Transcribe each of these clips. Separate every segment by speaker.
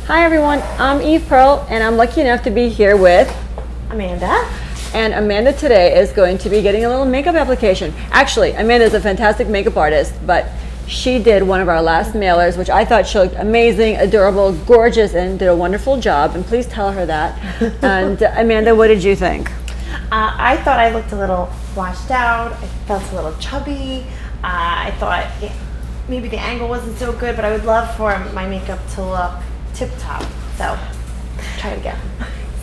Speaker 1: Hi everyone, I'm Eve Pearl and I'm lucky enough to be here with
Speaker 2: Amanda.
Speaker 1: And Amanda today is going to be getting a little makeup application. Actually, Amanda is a fantastic makeup artist, but she did one of our last mailers, which I thought she looked amazing, adorable, gorgeous, and did a wonderful job. And please tell her that. And Amanda, what did you think?
Speaker 2: I thought I looked a little washed out. I felt a little chubby. I thought maybe the angle wasn't so good, but I would love for my makeup to look tip top. So try it again.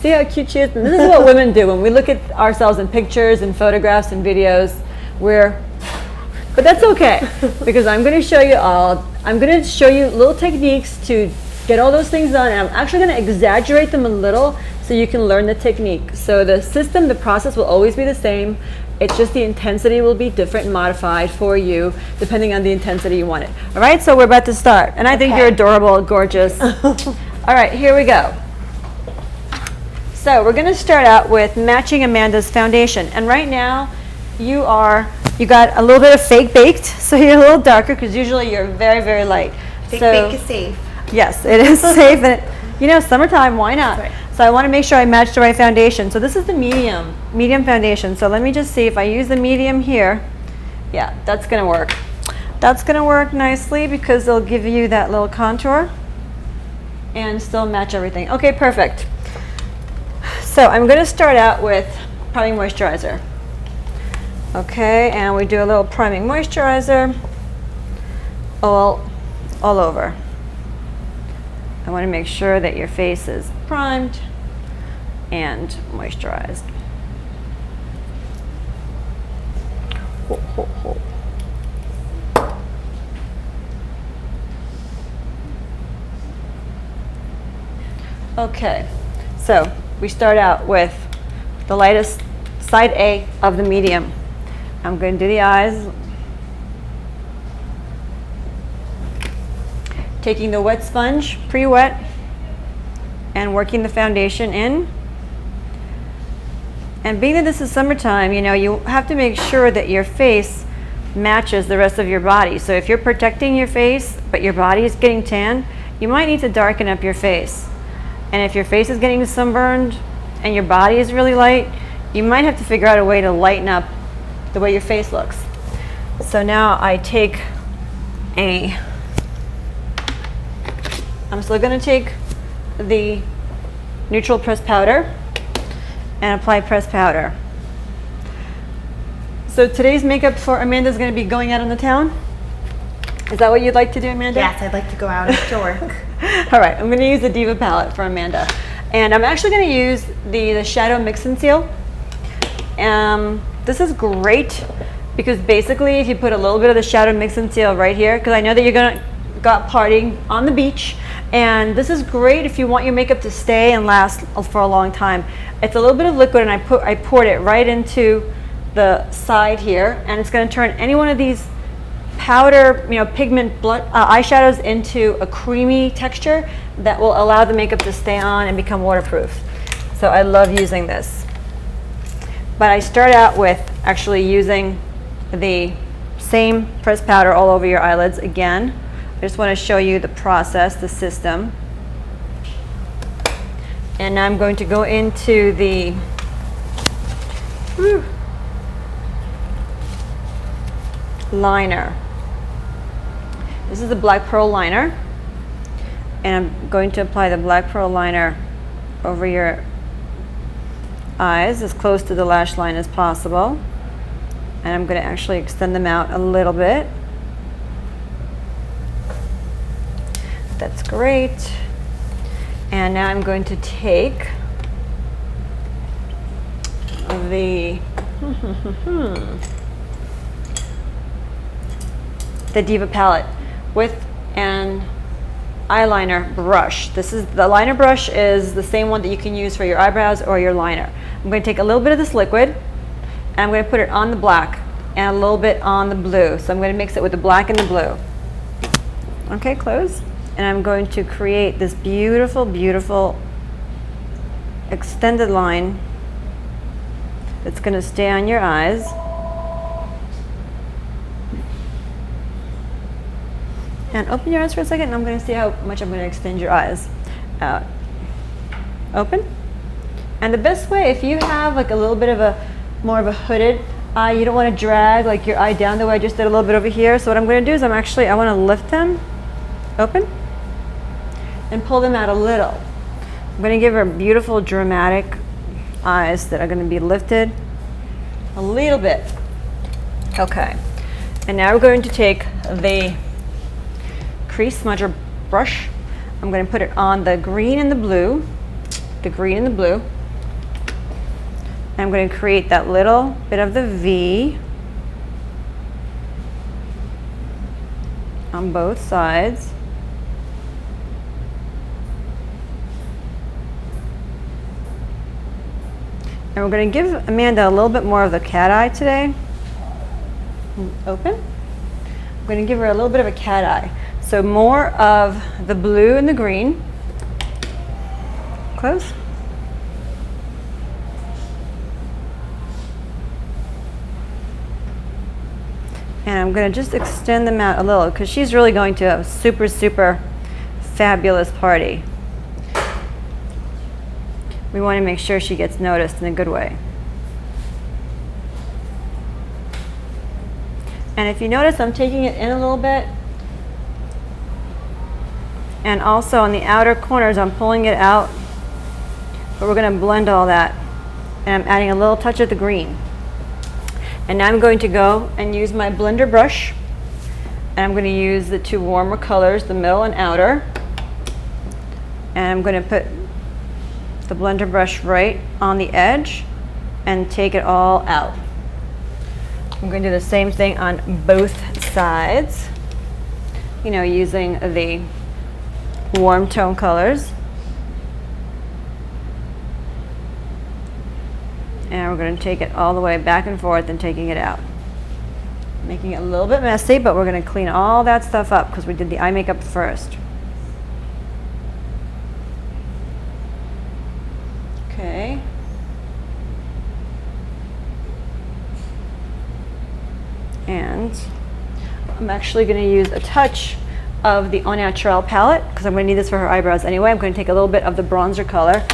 Speaker 1: See how cute she is? And this is what women do when we look at ourselves in pictures and photographs and videos. But that's okay, because I'm going to show you I'm going to show you little techniques to get all those things done. And I'm actually going to exaggerate them a little so you can learn the technique. So the process will always be the same. It's just the intensity will be different and modified for you depending on the intensity you want it. All right, so we're about to start. And I think you're adorable, gorgeous. All right, here we go. So we're going to start out with matching Amanda's foundation. And right now, you got a little bit of fake baked, so you're a little darker because usually you're very, very light.
Speaker 2: Fake bake is safe.
Speaker 1: Yes, it is safe. And summertime, why not?
Speaker 2: Right.
Speaker 1: So I want to make sure I match the right foundation. So this is the medium foundation. So let me just see if I use the medium here. Yeah, that's going to work. That's going to work nicely because they'll give you that little contour and still match everything. Okay, perfect. So I'm going to start out with priming moisturizer. Okay, and we do a little priming moisturizer all over. I want to make sure that your face is primed and moisturized. Okay, so we start out with the lightest side A of the medium. I'm going to do the eyes. Taking the wet sponge, pre-wet, and working the foundation in. And being that this is summertime, you have to make sure that your face matches the rest of your body. So if you're protecting your face, but your body is getting tan, you might need to darken up your face. And if your face is getting sunburned and your body is really light, you might have to figure out a way to lighten up the way your face looks. So now I'm still going to take the neutral pressed powder and apply pressed powder. So today's makeup for Amanda is going to be going out on the town. Is that what you'd like to do, Amanda?
Speaker 2: Yes, I'd like to go out after work.
Speaker 1: All right, I'm going to use the Diva palette for Amanda. And I'm actually going to use the Shadow Mix and Seal. This is great because basically if you put a little bit of the Shadow Mix and Seal right here, because I know that you're going to go partying on the beach, and this is great if you want your makeup to stay and last for a long time. It's a little bit of liquid, and I poured it right into the side here, and it's going to turn any one of these powder, pigment eyeshadows into a creamy texture that will allow the makeup to stay on and become waterproof. So I love using this. But I start out with actually using the same pressed powder all over your eyelids again. I just want to show you the process, the system. And now I'm going to go into the liner. This is the Black Pearl liner. And I'm going to apply the Black Pearl liner over your eyes as close to the lash line as possible. And I'm going to actually extend them out a little bit. That's great. And now I'm going to take the Diva palette with an eyeliner brush. The liner brush is the same one that you can use for your eyebrows or your liner. I'm going to take a little bit of this liquid and I'm going to put it on the black and a little bit on the blue. So I'm going to mix it with the black and the blue. Okay, close. And I'm going to create this beautiful, beautiful extended line that's going to stay on your eyes. And open your eyes for a second, and I'm going to see how much I'm going to extend your eyes. out, open. And the best way, if you have like a little bit of a, more of a hooded eye, you don't want to drag like your eye down the way I just did a little bit over here. So what I'm going to do is I want to lift them, open, and pull them out a little. I'm going to give her beautiful dramatic eyes that are going to be lifted a little bit. Okay, and now we're going to take the Crease Smudger brush. I'm going to put it on the green and the blue, and I'm going to create that little bit of the V on both sides. And we're going to give Amanda a little bit more of the cat eye today. Open. I'm going to give her a little bit of a cat eye. So more of the blue and the green. Close. And I'm going to just extend them out a little because she's really going to a super, super fabulous party. We want to make sure she gets noticed in a good way. And if you notice, I'm taking it in a little bit. And also on the outer corners, I'm pulling it out. But we're going to blend all that. And I'm adding a little touch of the green. And now I'm going to go and use my blender brush. And I'm going to use the two warmer colors, the middle and outer. And I'm going to put the blender brush right on the edge and take it all out. I'm going to do the same thing on both sides, you know, using the warm tone colors. And we're going to take it all the way back and forth and taking it out. Making it a little bit messy, but we're going to clean all that stuff up because we did the eye makeup first. Okay. And I'm actually going to use a touch of the Natural palette because I'm going to need this for her eyebrows anyway. I'm going to take a little bit of the bronzer color.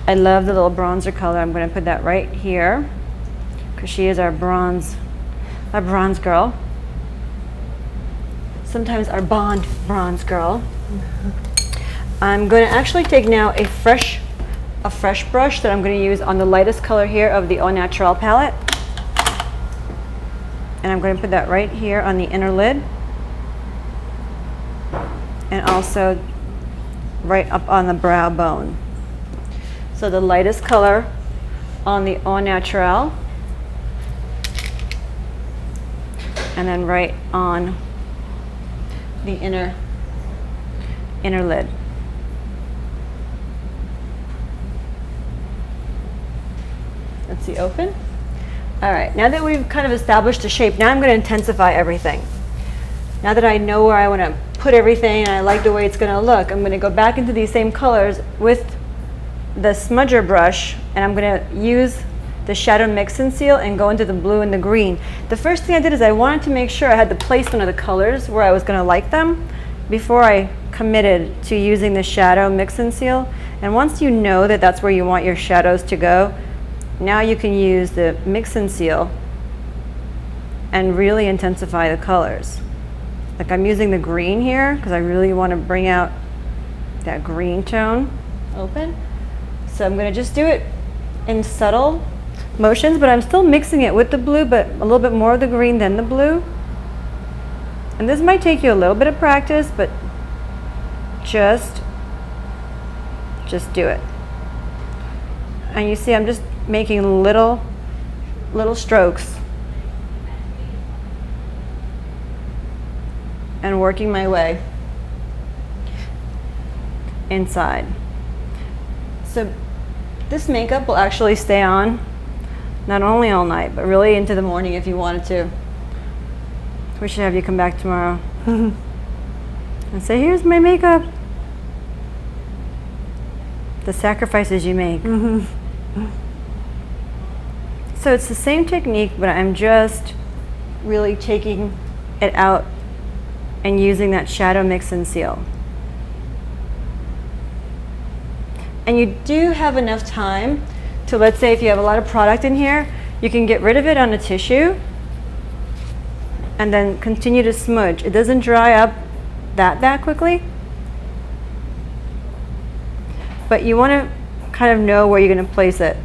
Speaker 1: I love the little bronzer color. I'm going to put that right here because she is our bronze girl. Sometimes our Bond bronze girl. I'm going to actually take now a fresh brush that I'm going to use on the lightest color here of the Natural palette. And I'm going to put that right here on the inner lid. And also right up on the brow bone. So the lightest color on the Natural. And then right on the inner lid. Let's see, open. All right, now that we've kind of established the shape, now I'm going to intensify everything. Now that I know where I want to put everything and I like the way it's going to look, I'm going to go back into these same colors with the smudger brush, and I'm going to use the shadow mix and seal and go into the blue and the green. The first thing I did is I wanted to make sure I had the placement of the colors where I was going to like them before I committed to using the shadow mix and seal. And once you know that that's where you want your shadows to go, now you can use the mix and seal and really intensify the colors. Like I'm using the green here because I really want to bring out that green tone. Open. So I'm going to just do it in subtle motions, but I'm still mixing it with the blue, but a little bit more of the green than the blue. And this might take you a little bit of practice, but just do it. And you see I'm just making little strokes and working my way inside. So this makeup will actually stay on not only all night, but really into the morning if you wanted to. We should have you come back tomorrow and say, here's my makeup. The sacrifices you make. So it's the same technique, but I'm just really taking it out and using that shadow mix and seal. And you do have enough time to, let's say if you have a lot of product in here, you can get rid of it on a tissue and then continue to smudge. It doesn't dry up that quickly, but you want to kind of know where you're going to place it.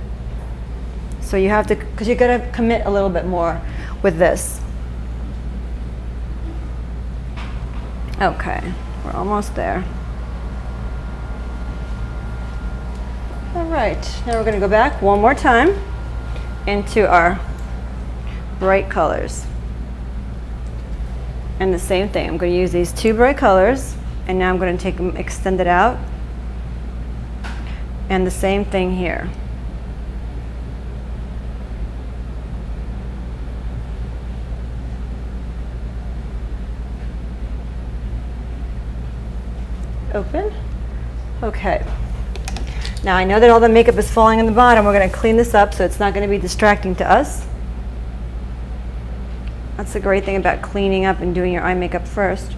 Speaker 1: So you have to, because you're going to commit a little bit more with this. Okay, we're almost there. All right, now we're going to go back one more time into our bright colors. And the same thing, I'm going to use these two bright colors, and now I'm going to take them, extend it out. And the same thing here. Open. Okay. Now I know that all the makeup is falling on the bottom. We're going to clean this up so it's not going to be distracting to us. That's the great thing about cleaning up and doing your eye makeup first.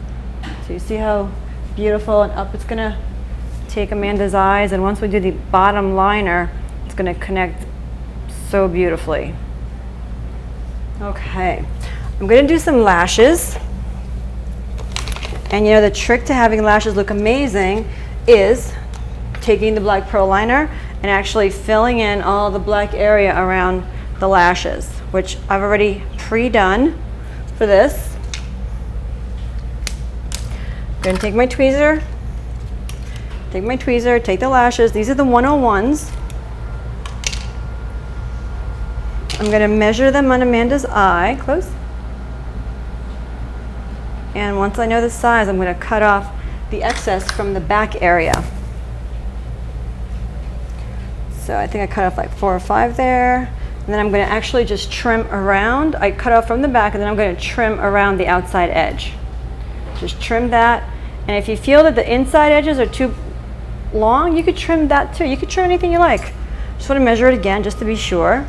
Speaker 1: So you see how beautiful and up it's going to take Amanda's eyes, and once we do the bottom liner, it's going to connect so beautifully. Okay, I'm going to do some lashes. And you know, the trick to having lashes look amazing is taking the black pearl liner and actually filling in all the black area around the lashes, which I've already pre-done for this. I'm going to take my tweezer, take the lashes. These are the 101s. I'm going to measure them on Amanda's eye, close. And once I know the size, I'm going to cut off the excess from the back area. So I think I cut off like 4 or 5 there. And then I'm going to actually just trim around. I cut off from the back, and then I'm going to trim around the outside edge. Just trim that. And if you feel that the inside edges are too long, you could trim that too. You could trim anything you like. Just want to measure it again just to be sure.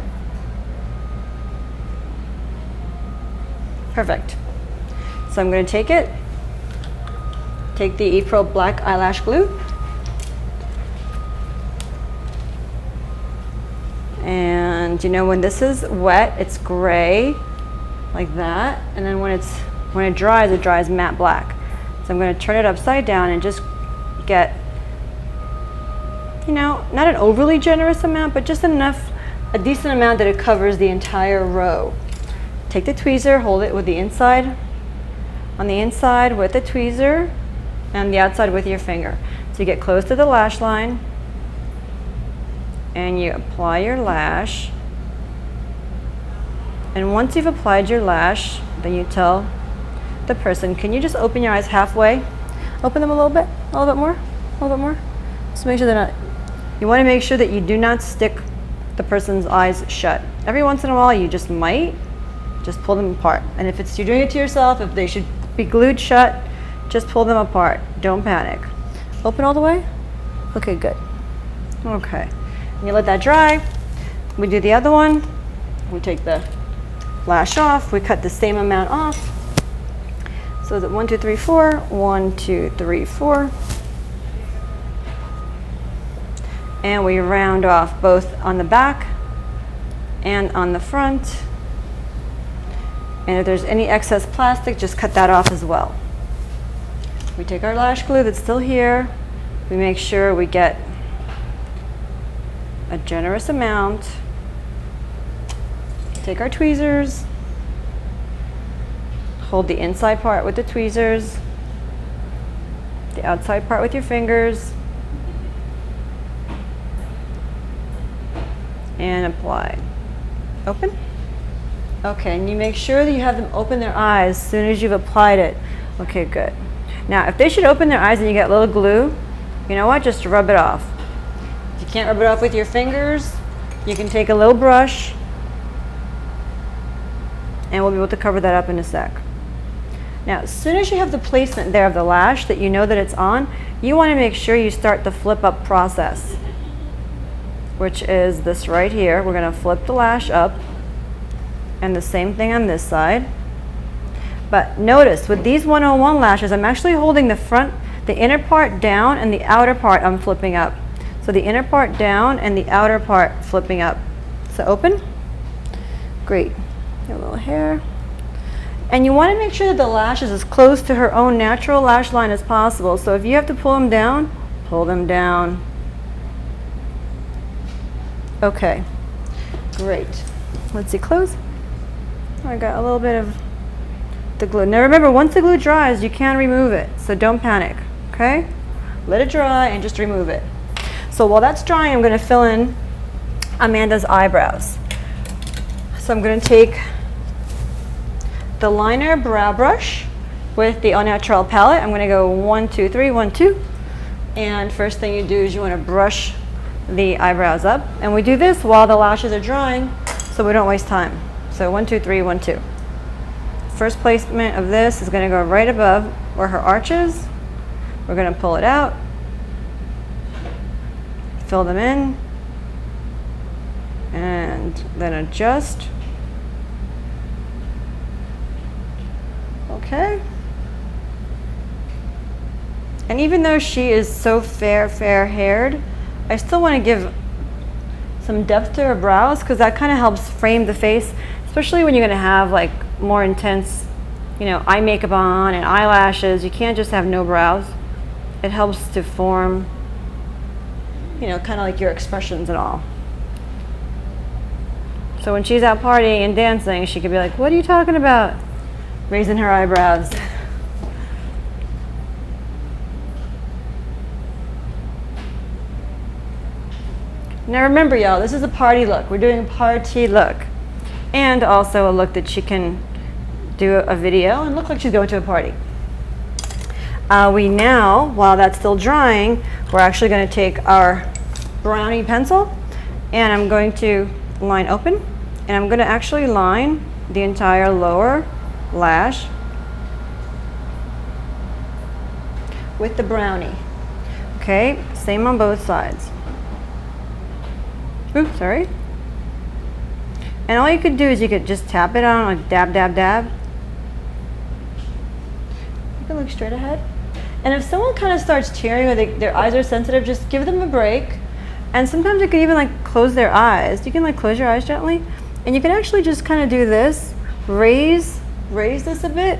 Speaker 1: Perfect. So I'm going to take the April Black Eyelash Glue, and you know, when this is wet, it's gray like that, and then when it dries matte black. So I'm going to turn it upside down and just get, you know, not an overly generous amount, but just enough, a decent amount that it covers the entire row. Take the tweezer, hold it with the inside, on the inside with the tweezer, and the outside with your finger. So you get close to the lash line, and you apply your lash. And once you've applied your lash, then you tell the person, can you just open your eyes halfway? Open them a little bit more, a little bit more. Just make sure they're not, you want to make sure that you do not stick the person's eyes shut. Every once in a while, you just might, just pull them apart. And if it's, you're doing it to yourself, if they should be glued shut, just pull them apart. Don't panic. Open all the way? Okay, good. Okay. And you let that dry. We do the other one. We take the lash off. We cut the same amount off. So that 1, 2, 3, 4. 1, 2, 3, 4. And we round off both on the back and on the front. And if there's any excess plastic, just cut that off as well. We take our lash glue that's still here. We make sure we get a generous amount. Take our tweezers. Hold the inside part with the tweezers. The outside part with your fingers. And apply. Open. Okay, and you make sure that you have them open their eyes as soon as you've applied it. Okay, good. Now, if they should open their eyes and you get a little glue, you know what? Just rub it off. If you can't rub it off with your fingers, you can take a little brush, and we'll be able to cover that up in a sec. Now, as soon as you have the placement there of the lash that you know that it's on, you want to make sure you start the flip up process, which is this right here. We're going to flip the lash up. And the same thing on this side. But notice with these 101 lashes, I'm actually holding the front, the inner part down, and the outer part I'm flipping up. So the inner part down and the outer part flipping up. So open. Great. Your little hair. And you want to make sure that the lash is as close to her own natural lash line as possible. So if you have to pull them down, pull them down. Okay. Great. Let's see, close. I got a little bit of the glue. Now remember, once the glue dries, you can remove it. So don't panic, okay? Let it dry and just remove it. So while that's drying, I'm going to fill in Amanda's eyebrows. So I'm going to take the liner brow brush with the Natural palette. I'm going to go 1, 2, 3, 1, 2. And first thing you do is you want to brush the eyebrows up. And we do this while the lashes are drying so we don't waste time. So 1, 2, 3, 1, 2. First placement of this is going to go right above where her arch is. We're going to pull it out, fill them in, and then adjust. Okay. And even though she is so fair-haired, I still want to give some depth to her brows because that kind of helps frame the face, especially when you're going to have like more intense, you know, eye makeup on and eyelashes. You can't just have no brows. It helps to form, you know, kind of like your expressions and all. So when she's out partying and dancing, she could be like, "What are you talking about?" Raising her eyebrows. Now remember, y'all, this is a party look. We're doing a party look. And also a look that she can do a video and look like she's going to a party. We now, while that's still drying, we're actually going to take our brownie pencil and I'm going to line open and I'm going to actually line the entire lower lash with the brownie. Okay, same on both sides. Oops, sorry. And all you could do is you could just tap it on, like dab, dab, dab. You can look straight ahead. And if someone kind of starts tearing or their eyes are sensitive, just give them a break. And sometimes you can even like close their eyes. You can like close your eyes gently. And you can actually just kind of do this, raise this a bit,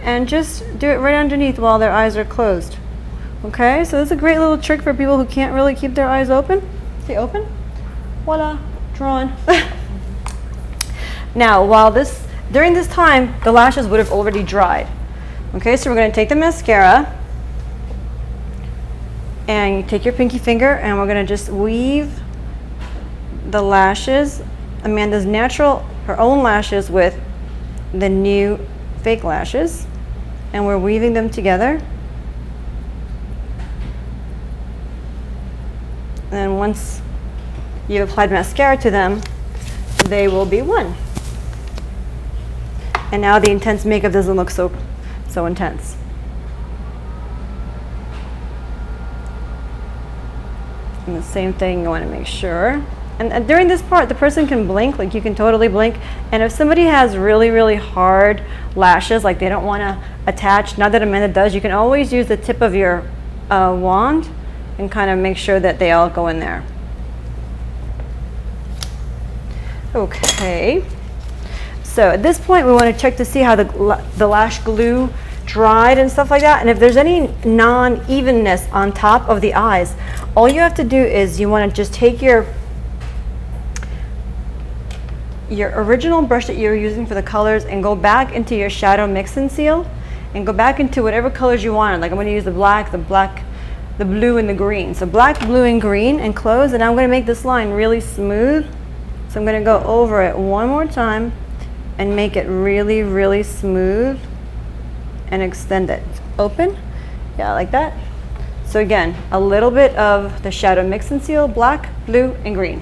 Speaker 1: and just do it right underneath while their eyes are closed. Okay, so this is a great little trick for people who can't really keep their eyes open. See, open? Voila, drawn. Now, during this time, the lashes would have already dried. Okay, so we're going to take the mascara and you take your pinky finger and we're going to just weave the lashes, Amanda's her own lashes with the new fake lashes, and we're weaving them together. And then once you've applied mascara to them, they will be one. And now the intense makeup doesn't look so intense. And the same thing, you want to make sure. And during this part, the person can blink, like you can totally blink. And if somebody has really, really hard lashes, like they don't want to attach, not that Amanda does, you can always use the tip of your wand and kind of make sure that they all go in there. Okay. So at this point, we want to check to see how the lash glue dried and stuff like that. And if there's any non-evenness on top of the eyes, all you have to do is you want to just take your original brush that you were using for the colors and go back into your shadow mix and seal and go back into whatever colors you want. Like I'm going to use the black, the blue, and the green. So black, blue, and green, and close. And I'm going to make this line really smooth. So I'm going to go over it one more time and make it really, really smooth and extend it. Open. Yeah, like that. So again, a little bit of the shadow mix and seal, black, blue, and green.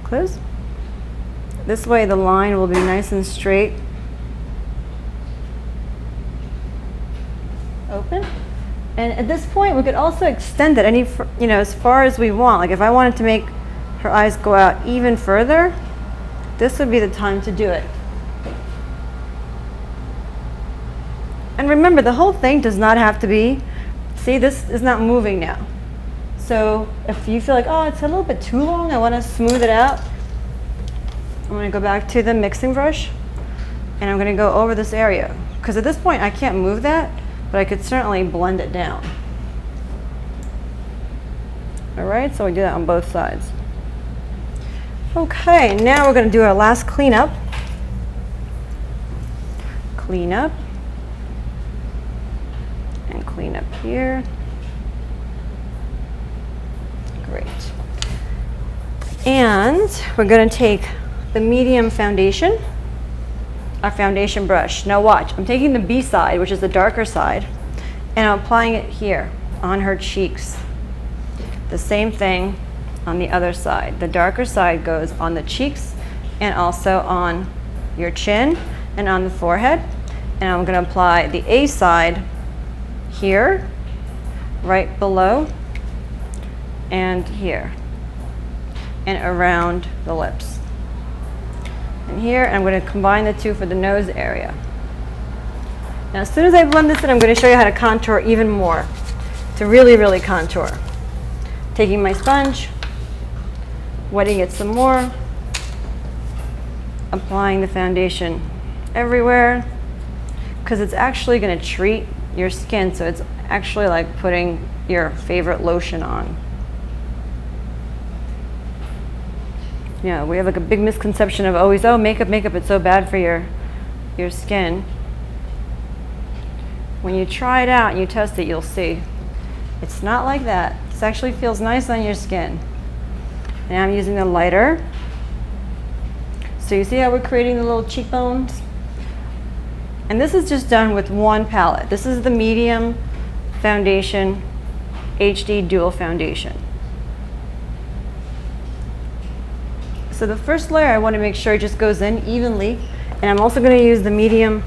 Speaker 1: Close. This way the line will be nice and straight. Open. And at this point, we could also extend it as far as we want. Like if I wanted to make her eyes go out even further, this would be the time to do it. And remember, the whole thing does not have to be, see, this is not moving now. So if you feel like, oh, it's a little bit too long, I want to smooth it out, I'm going to go back to the mixing brush and I'm going to go over this area. Because at this point I can't move that, but I could certainly blend it down. All right, so we do that on both sides. Okay, now we're going to do our last cleanup. Clean up. And clean up here. Great. And we're going to take the medium foundation, our foundation brush. Now watch, I'm taking the B side, which is the darker side, and I'm applying it here on her cheeks. The same thing on the other side. The darker side goes on the cheeks and also on your chin and on the forehead. And I'm going to apply the A side here, right below, and here, and around the lips. And here, I'm going to combine the two for the nose area. Now, as soon as I blend this in, I'm going to show you how to contour even more, to really, really contour. Taking my sponge, wetting it some more, applying the foundation everywhere, because it's actually going to treat your skin, so it's actually like putting your favorite lotion on. Yeah, we have like a big misconception of always, oh, makeup, it's so bad for your skin. When you try it out and you test it, you'll see. It's not like that. This actually feels nice on your skin. Now I'm using the lighter. So you see how we're creating the little cheekbones? And this is just done with one palette. This is the medium foundation HD dual foundation. So the first layer, I want to make sure it just goes in evenly. And I'm also going to use the medium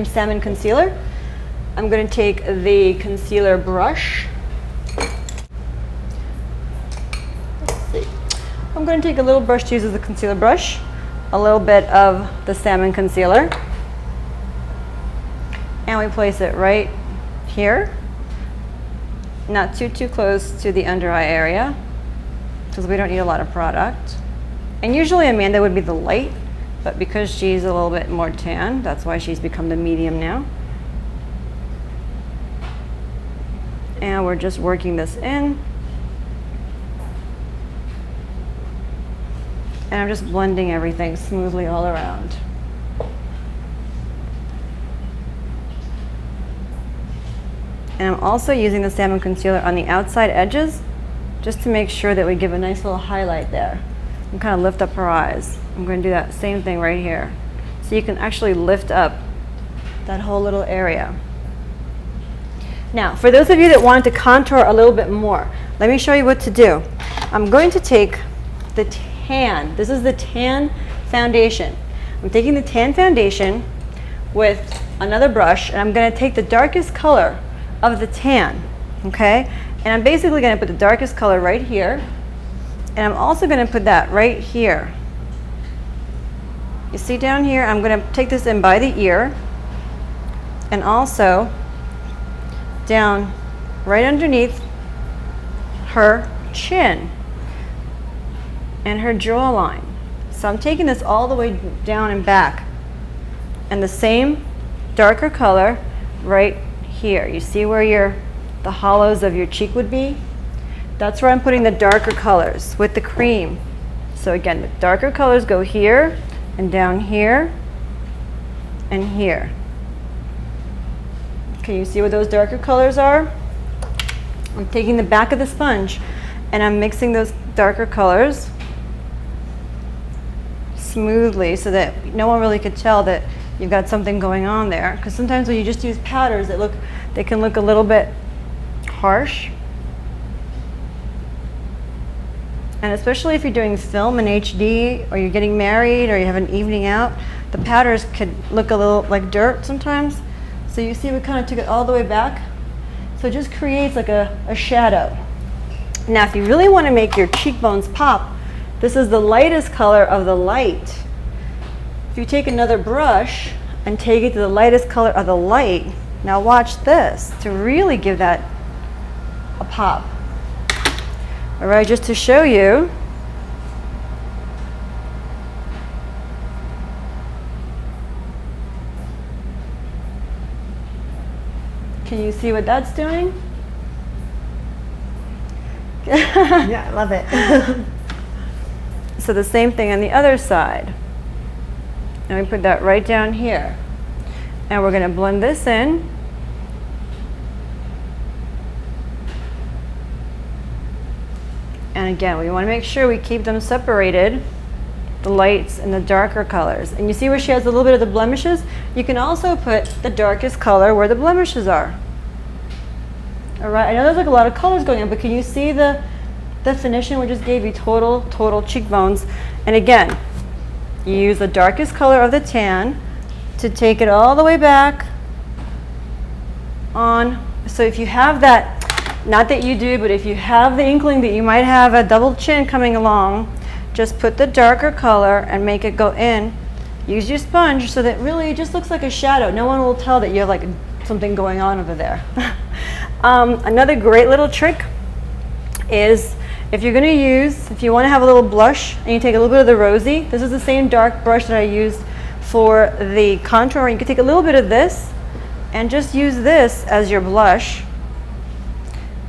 Speaker 1: Salmon concealer. I'm going to take the concealer brush. Let's see. I'm going to take a little brush to use as a concealer brush, a little bit of the Salmon concealer, and we place it right here, not too close to the under eye area, because we don't need a lot of product. And usually Amanda would be the light, but because she's a little bit more tan, that's why she's become the medium now. And we're just working this in. And I'm just blending everything smoothly all around. And I'm also using the Salmon concealer on the outside edges, just to make sure that we give a nice little highlight there and kind of lift up her eyes. I'm going to do that same thing right here. So you can actually lift up that whole little area. Now, for those of you that wanted to contour a little bit more, let me show you what to do. I'm going to take the tan. This is the tan foundation. I'm taking the tan foundation with another brush, and I'm going to take the darkest color of the tan, okay? And I'm basically going to put the darkest color right here, and I'm also going to put that right here. You see down here, I'm going to take this in by the ear, and also down right underneath her chin and her jawline. So I'm taking this all the way down and back, and the same darker color right here. You see where the hollows of your cheek would be? That's where I'm putting the darker colors with the cream. So again, the darker colors go here and down here and here. Can you see where those darker colors are? I'm taking the back of the sponge and I'm mixing those darker colors smoothly so that no one really could tell that you've got something going on there. Because sometimes when you just use powders, they can look a little bit harsh. And especially if you're doing film in HD, or you're getting married, or you have an evening out, the powders could look a little like dirt sometimes. So you see we kind of took it all the way back. So it just creates like a shadow. Now if you really want to make your cheekbones pop, this is the lightest color of the light. If you take another brush and take it to the lightest color of the light, now watch this, to really give that a pop. All right, just to show you. Can you see what that's doing?
Speaker 2: Yeah, I love it.
Speaker 1: So the same thing on the other side. And we put that right down here. And we're going to blend this in. And again, we want to make sure we keep them separated, the lights and the darker colors. And you see where she has a little bit of the blemishes? You can also put the darkest color where the blemishes are. All right, I know there's like a lot of colors going on, but can you see the definition? We just gave you total cheekbones. And again, you use the darkest color of the tan to take it all the way back on. So if you have that, not that you do, but if you have the inkling that you might have a double chin coming along, just put the darker color and make it go in. Use your sponge so that really it just looks like a shadow. No one will tell that you have like something going on over there. Another great little trick is if you're going to use, if you want to have a little blush and you take a little bit of the Rosy, this is the same dark brush that I used for the contour. You can take a little bit of this and just use this as your blush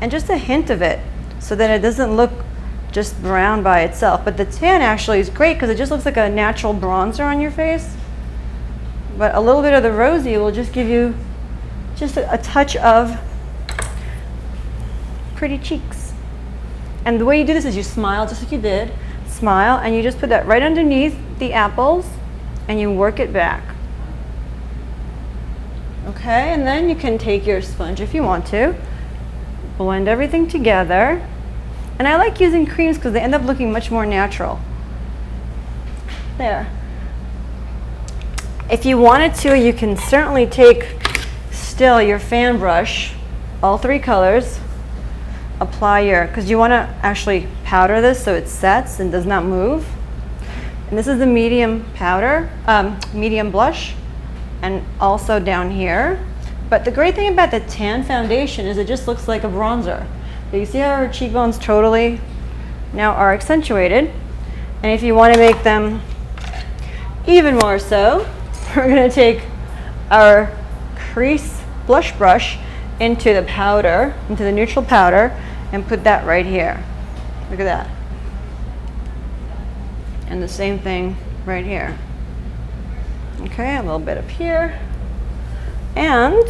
Speaker 1: and just a hint of it so that it doesn't look just brown by itself. But the tan actually is great because it just looks like a natural bronzer on your face. But a little bit of the Rosy will just give you just a touch of pretty cheeks. And the way you do this is you smile just like you did. Smile, and you just put that right underneath the apples and you work it back. Okay, and then you can take your sponge if you want to. Blend everything together. And I like using creams because they end up looking much more natural. There. If you wanted to, you can certainly take still your fan brush, all three colors, apply your, because you want to actually powder this so it sets and does not move. And this is the medium powder, medium blush, and also down here. But the great thing about the tan foundation is it just looks like a bronzer. But you see how her cheekbones totally now are accentuated. And if you want to make them even more so, we're going to take our Crease blush brush into the powder, into the neutral powder, and put that right here. Look at that. And the same thing right here. Okay, a little bit up here. And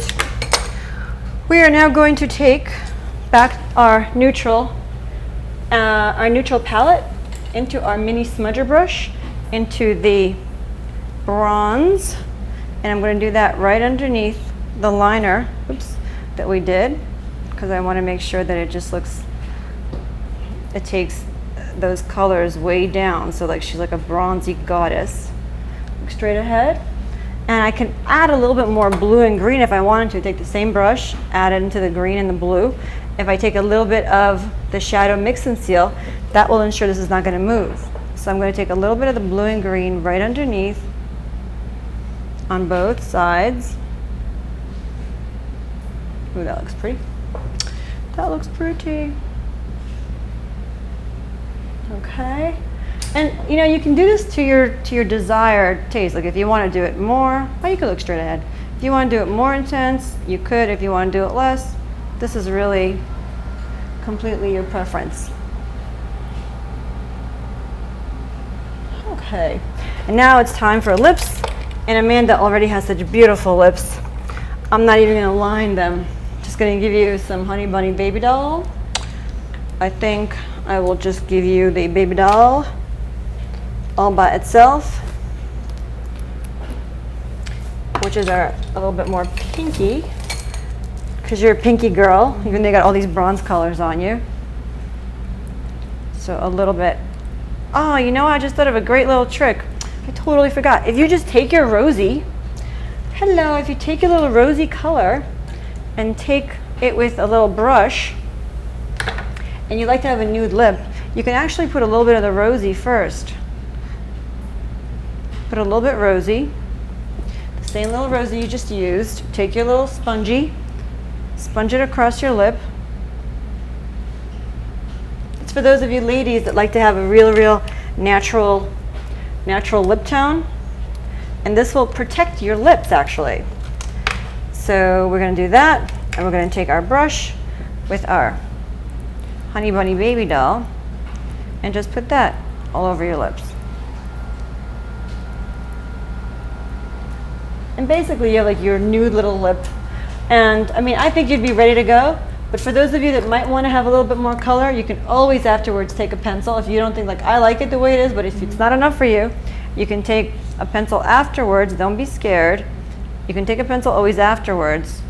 Speaker 1: we are now going to take back our neutral palette into our mini smudger brush, into the bronze, and I'm going to do that right underneath the liner, oops, that we did, because I want to make sure that it just looks, it takes those colors way down, so like she's like a bronzy goddess. Look straight ahead. And I can add a little bit more blue and green if I wanted to. Take the same brush, add it into the green and the blue. If I take a little bit of the shadow mix and seal, that will ensure this is not going to move. So I'm going to take a little bit of the blue and green right underneath on both sides. Ooh, that looks pretty. That looks pretty. Okay. And you know, you can do this to your desired taste. Like if you want to do it more, well, you could look straight ahead. If you want to do it more intense, you could. If you want to do it less, this is really completely your preference. Okay. And now it's time for lips. And Amanda already has such beautiful lips. I'm not even going to line them. Just going to give you some Honeybunny Babydoll. I think I will just give you the Babydoll all by itself, which is a little bit more pinky, because you're a pinky girl, even though you got all these bronze colors on you. So a little bit. Oh, you know, I just thought of a great little trick. I totally forgot. If you just take your Rosy, hello, if you take your little Rosy color and take it with a little brush, and you like to have a nude lip, you can actually put a little bit of the Rosy first. Put a little bit Rosy, the same little Rosy you just used. Take your little spongy, sponge it across your lip, for those of you ladies that like to have a real natural lip tone. And this will protect your lips actually. So we're gonna do that, and we're gonna take our brush with our Honeybunny Babydoll and just put that all over your lips. And basically you have like your nude little lip. And I mean, I think you'd be ready to go, but for those of you that might want to have a little bit more color, you can always afterwards take a pencil. If you don't think like, I like it the way it is, but if it's not enough for you, you can take a pencil afterwards. Don't be scared. You can take a pencil always afterwards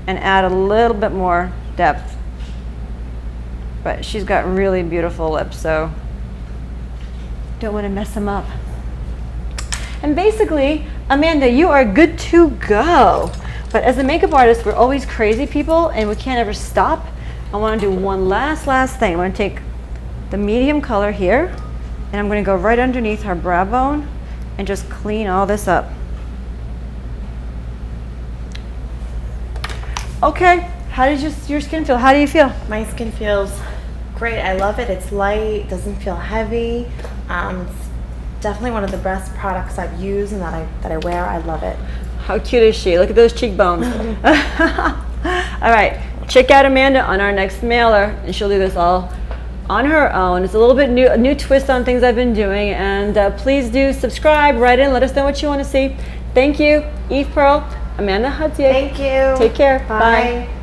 Speaker 1: and add a little bit more depth. But she's got really beautiful lips, so don't want to mess them up. And basically, Amanda, you are good to go. But as a makeup artist, we're always crazy people and we can't ever stop. I want to do one last thing. I'm going to take the medium color here and I'm going to go right underneath her brow bone and just clean all this up. Okay, how does your skin feel? How do you feel?
Speaker 2: My skin feels great. I love it. It's light, doesn't feel heavy. It's definitely one of the best products I've used and that I wear. I love it.
Speaker 1: How cute is she? Look at those cheekbones. All right, check out Amanda on our next mailer, and she'll do this all on her own. It's a little bit a new twist on things I've been doing, and please do subscribe, write in, let us know what you want to see. Thank you, Eve Pearl, Amanda Hutzier.
Speaker 2: Thank you.
Speaker 1: Take care.
Speaker 2: Bye.
Speaker 1: Bye.